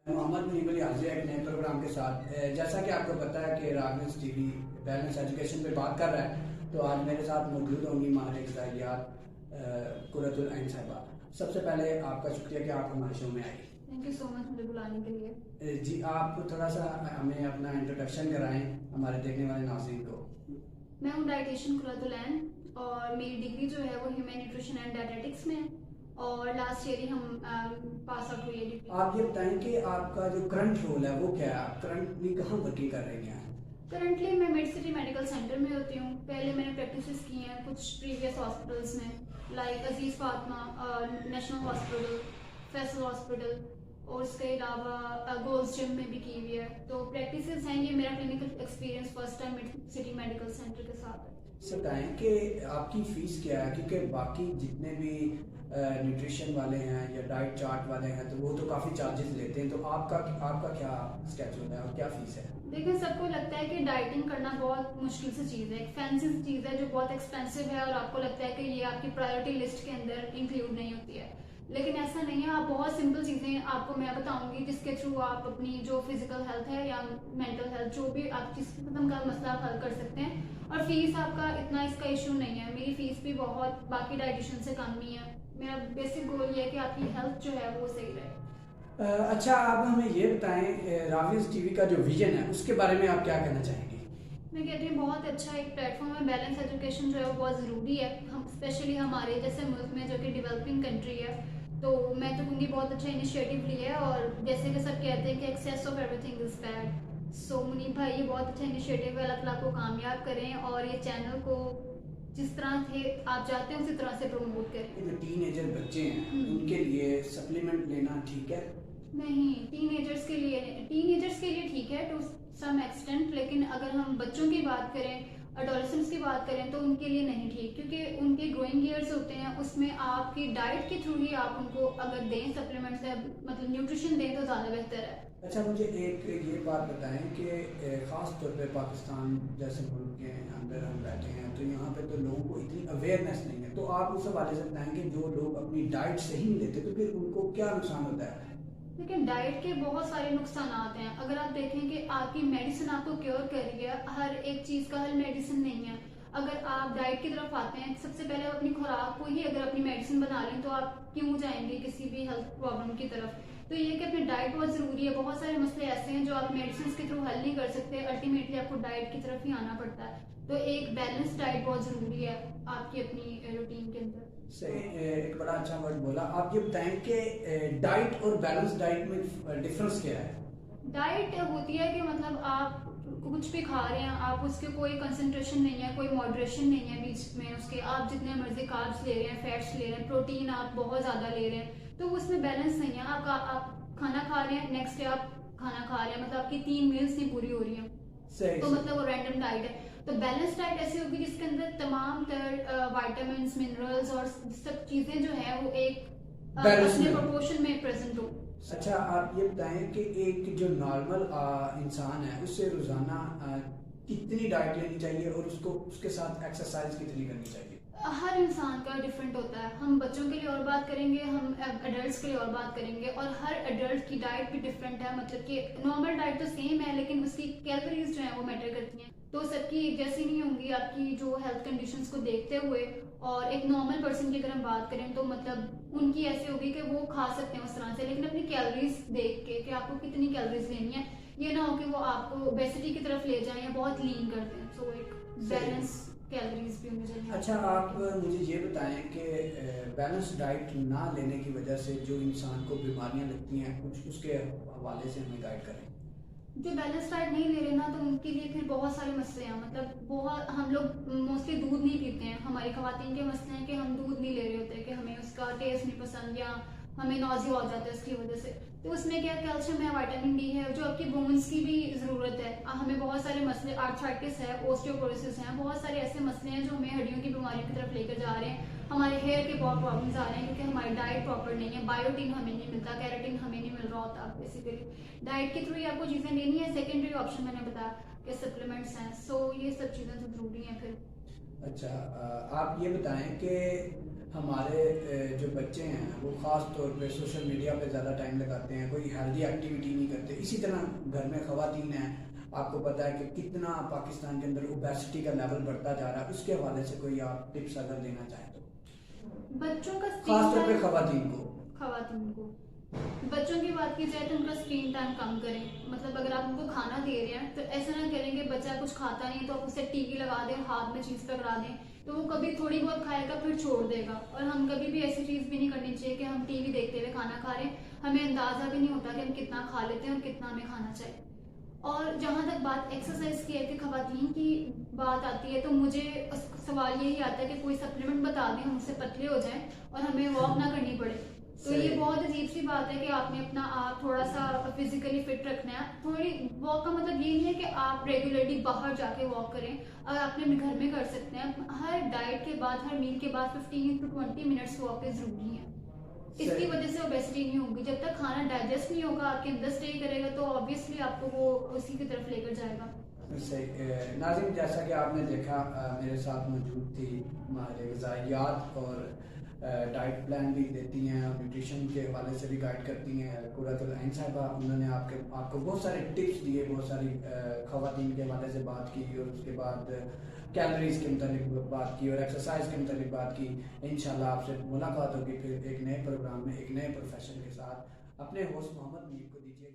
मोहम्मद मुनीब हाजिर एक नए प्रोग्राम के साथ। जैसा कि आपको पता है कि रागनिस टीवी बैलेंस एजुकेशन पे बात कर रहा है, तो आज मेरे साथ मौजूद होंगी माहिर ग़िज़ाइयात कुर्रतुल ऐन साहिबा। सबसे पहले आपका शुक्रिया कि आप हमारे शो में आई। थैंक यू सो मच मुझे बुलाने के लिए। जी, आप थोड़ा सा हमें अपना इंट्रोडक्शन कराएं हमारे देखने वाले नाज़रीन को। मैं हूँ डाइटिशियन कुर्रतुल ऐन और मेरी डिग्री जो है वो ह्यूमन न्यूट्रिशन एंड डायटेटिक्स में है और लास्ट ईयर ही हम पास आउट हुए डिग्री। आप ये बताएं कि आपका जो करंट रोल है वो क्या है, आप करंटली कहाँ वर्किंग कर रही हैं? करंटली मैं मिड सिटी मेडिकल सेंटर में होती हूँ। पहले मैंने प्रैक्टिस की हैं कुछ प्रीवियस हॉस्पिटल्स में, like Aziz Fatima national hospital, Faisal hospital और उसके अलावा गोल्स जिम में भी की हुई है। तो प्रैक्टिस हैं, ये मेरा clinical experience first time mid city medical centre के साथ है। बताएं कि आपकी फ़ीस क्या है, क्योंकि बाकी जितने भी न्यूट्रिशन वाले हैं या डाइट चार्ट वाले हैं तो वो तो काफ़ी चार्जेस लेते हैं, तो आपका क्या स्केड्यूल है और क्या फ़ीस है? देखिए, सबको लगता है कि डाइटिंग करना बहुत मुश्किल से चीज़ है, एक फैंसी चीज़ है जो बहुत एक्सपेंसिव है और आपको लगता है कि ये आपकी प्रायोरिटी लिस्ट के अंदर इंक्लूड नहीं होती है, लेकिन ऐसा नहीं है। आप बहुत सिंपल चीज़ें आपको मैं बताऊंगी जिसके थ्रू आप अपनी जो फिजिकल हेल्थ है या मेंटल हेल्थ जो भी आप जिस किस्म का मसला हल कर सकते हैं। और फीस आपका इतना इसका इशू नहीं है, मेरी फीस भी बहुत बाकी डाइटिशियन से कम नहीं है। मेरा बेसिक गोल ये है कि आपकी हेल्थ जो है वो सही रहे। अच्छा, आप हमें ये बताएं रागनिस टीवी का जो विजन है उसके बारे में आप क्या कहना चाहेंगे? मैं कहती हूँ बहुत अच्छा एक प्लेटफॉर्म है। बैलेंस एजुकेशन जो है वो बहुत ज़रूरी है, हम स्पेशली हमारे जैसे मुल्क में जो कि डेवलपिंग कंट्री है। तो मैं तो कहूँगी बहुत अच्छा इनिशिएटिव लिया है और जैसे कि सब कहते हैं कि excess of everything is bad. So Munib भाई ये बहुत अच्छा इनिशिएटिव है, अल्लाह ताला को कामयाब करें और ये चैनल को जिस तरह से आप चाहते हैं उसी तरह से प्रमोट करें। जो टीनेजर बच्चे हैं उनके लिए सप्लीमेंट लेना ठीक है? नहीं, टीनेजर्स के लिए ठीक है टू सम एक्सटेंट, लेकिन अगर हम बच्चों की बात करें, अडोलेसेंट्स की बात करें तो उनके लिए नहीं ठीक, क्योंकि उनके ग्रोइंग ईयर्स होते हैं, उसमें आपकी डाइट के थ्रू ही आप उनको अगर दें सप्लीमेंट्स है मतलब न्यूट्रिशन दें तो ज़्यादा बेहतर है। अच्छा, मुझे एक ये बात बताएं कि ख़ास तौर पे पाकिस्तान जैसे मुल्क के अंदर हम बैठे हैं तो यहाँ पे तो लोगों को इतनी अवेयरनेस नहीं है, तो आप उस हवाले से बताएं कि जो लोग अपनी डाइट सही नहीं लेते तो फिर उनको क्या नुकसान होता है? लेकिन डाइट के बहुत सारे नुकसान हैं। अगर आप देखें कि आपकी मेडिसिन आपको क्योर कर रही है, हर एक चीज़ का हल मेडिसिन नहीं है। अगर आप डाइट की तरफ आते हैं, सबसे पहले आप अपनी खुराक को ही अगर अपनी मेडिसिन बना लें तो आप क्यों जाएंगे किसी भी हेल्थ प्रॉब्लम की तरफ। तो ये कि अपनी डाइट बहुत ज़रूरी है। बहुत सारे मसले ऐसे हैं जो आप मेडिसिन के थ्रू हल नहीं कर सकते, अल्टीमेटली आपको डाइट की तरफ ही आना पड़ता है। तो एक बैलेंस डाइट बहुत ज़रूरी है आपकी अपनी रूटीन के अंदर। सही, एक बड़ा अच्छा वर्ड बोला। आप ये बताएं कि डाइट और बैलेंस डाइट में डिफरेंस क्या है? डाइट होती है कि मतलब आप कुछ भी खा रहे हैं, आप उसके कोई कंसंट्रेशन नहीं है, कोई मॉडरेशन नहीं है बीच में उसके, आप जितने मर्जी कार्ब्स ले रहे हैं, फैट्स ले रहे हैं, प्रोटीन आप बहुत ज़्यादा ले रहे हैं, तो उसमें बैलेंस नहीं है। आप खाना खा रहे हैं, नेक्स्ट डे आप खाना खा रहे हैं, मतलब आपकी 3 मील्स नहीं पूरी हो रही हैं, तो मतलब वो रैंडम डाइट है। तो बैलेंस डाइट ऐसी होगी जिसके अंदर तमाम तरह विटामिन मिनरल्स और सब चीज़ें जो है वो एक अपने प्रोपोर्शन में प्रेजेंट हो। अच्छा, आप ये बताएं कि एक जो नॉर्मल इंसान है उससे रोजाना कितनी डाइट लेनी चाहिए और उसको उसके साथ एक्सरसाइज कितनी करनी चाहिए? हर इंसान का डिफरेंट होता है। हम बच्चों के लिए और बात करेंगे, हम एडल्ट्स के लिए और बात करेंगे, और हर एडल्ट की डाइट भी डिफरेंट है। मतलब कि नॉर्मल डाइट तो सेम है लेकिन उसकी कैलोरीज जो है वो मैटर करती हैं, तो सबकी एक जैसी नहीं होंगी आपकी जो हेल्थ कंडीशंस को देखते हुए। और एक नॉर्मल पर्सन की अगर हम बात करें तो मतलब उनकी ऐसी होगी कि वो खा सकते हैं उस तरह से, लेकिन अपनी कैलोरीज देख के कि आपको कितनी कैलोरीज लेनी है, ये ना हो कि वो आपको ओबेसिटी की तरफ ले जाएं या बहुत लीन कर दें। सो एक बैलेंस कैलोरीज भी होनी चाहिए। अच्छा, आप मुझे ये बताएं कि बैलेंस डाइट ना लेने की वजह से जो इंसान को बीमारियां लगती हैं कुछ उसके हवाले से हमें गाइड करें। जो बैलेंस डाइट नहीं ले रहे ना तो उनके लिए फिर बहुत सारे मसले हैं। मतलब बहुत हम लोग मोस्टली दूध नहीं पीते हैं, हमारी खवातीन के मसले हैं कि हम दूध नहीं ले रहे होते, कि हमें उसका टेस्ट नहीं पसंद या हमें नॉजिया हो जाता है उसकी वजह से। तो उसमें क्या कैल्शियम है, विटामिन डी है, जो आपकी बोन्स की भी ज़रूरत है। हमें बहुत सारे मसले, आर्थराइटिस है, ओस्टियोपोरोसिस हैं, बहुत सारे ऐसे मसले हैं जो हमें हड्डियों की बीमारियों की तरफ लेकर जा रहे हैं। हमारे हेयर के बहुत प्रॉब्लम्स आ रहे हैं क्योंकि हमारी डाइट प्रॉपर नहीं है, बायोटिन हमें नहीं मिलता, कैरेटिन हमें नहीं मिल रहा होता। बेसिकली डाइट के थ्रू ही आपको चीज़ें लेनी है। सेकेंडरी ऑप्शन मैंने बताया कि सप्लीमेंट्स हैं। सो ये सब चीज़ें तो ज़रूरी हैं। फिर अच्छा, आप ये बताएं कि हमारे जो बच्चे हैं वो ख़ास तौर पे सोशल मीडिया पे ज़्यादा टाइम लगाते हैं, कोई हेल्दी एक्टिविटी नहीं करते। इसी तरह घर में ख़वातीन हैं, आपको पता है कि कितना पाकिस्तान के अंदर ओबेसिटी का लेवल बढ़ता जा रहा है, उसके हवाले से कोई आप टिप्स अगर देना चाहें तो, बच्चों का ख़ास तौर पे खवातीन को बच्चों की बात की जाए तो उनका स्क्रीन टाइम कम करें। मतलब अगर आप उनको खाना दे रहे हैं तो ऐसा ना करें कि बच्चा कुछ खाता नहीं तो आप उसे टीवी लगा दें, हाथ में चीज़ पकड़ा दें, तो वो कभी थोड़ी बहुत खाएगा फिर छोड़ देगा। और हम कभी भी ऐसी चीज़ भी नहीं करनी चाहिए कि हम टीवी देखते हुए खाना खा रहे हैं, हमें अंदाज़ा भी नहीं होता कि हम कितना खा लेते हैं और कितना हमें खाना चाहिए। और जहाँ तक बात एक्सरसाइज की है कि खवातीन की बात आती है, तो मुझे सवाल यही आता है कि कोई सप्लीमेंट बता दें हम उससे पतले हो जाएं और हमें वॉक ना करनी पड़े। तो ये बहुत अजीब सी बात है कि आपने अपना आप थोड़ा सा फिजिकली फिट रखना है। थोड़ी वॉक का मतलब ये नहीं है कि आप रेगुलरली बाहर जाके वॉक करें, और आप अपने घर में कर सकते हैं। हर डाइट के बाद, हर मील के बाद 15 to 20 मिनट्स वॉक जरूरी है। इसकी वजह से ओबेसिटी नहीं होगी। जब तक खाना डाइजेस्ट नहीं होगा, आपके अंदर स्टे करेगा, तो ऑब्वियसली आपको वो उसी की तरफ लेकर जाएगा। सही। नाज़रीन, जैसा कि आपने देखा, मेरे साथ मौजूद थी हमारे ग़िज़ाइयात और डाइट प्लान भी देती हैं और न्यूट्रिशन के हवाले से भी गाइड करती हैं कुर्रतुल ऐन साहिबा। उन्होंने आपको बहुत सारे टिप्स दिए, बहुत सारी ख़वातीन के हवाले से बात की, और उसके बाद कैलोरीज के मतलब बात की और एक्सरसाइज के मतलब बात की। इंशाल्लाह आपसे मुलाकात होगी फिर एक नए प्रोग्राम में एक नए प्रोफेशन के साथ। अपने होस्ट मोहम्मद मीर को दीजिए।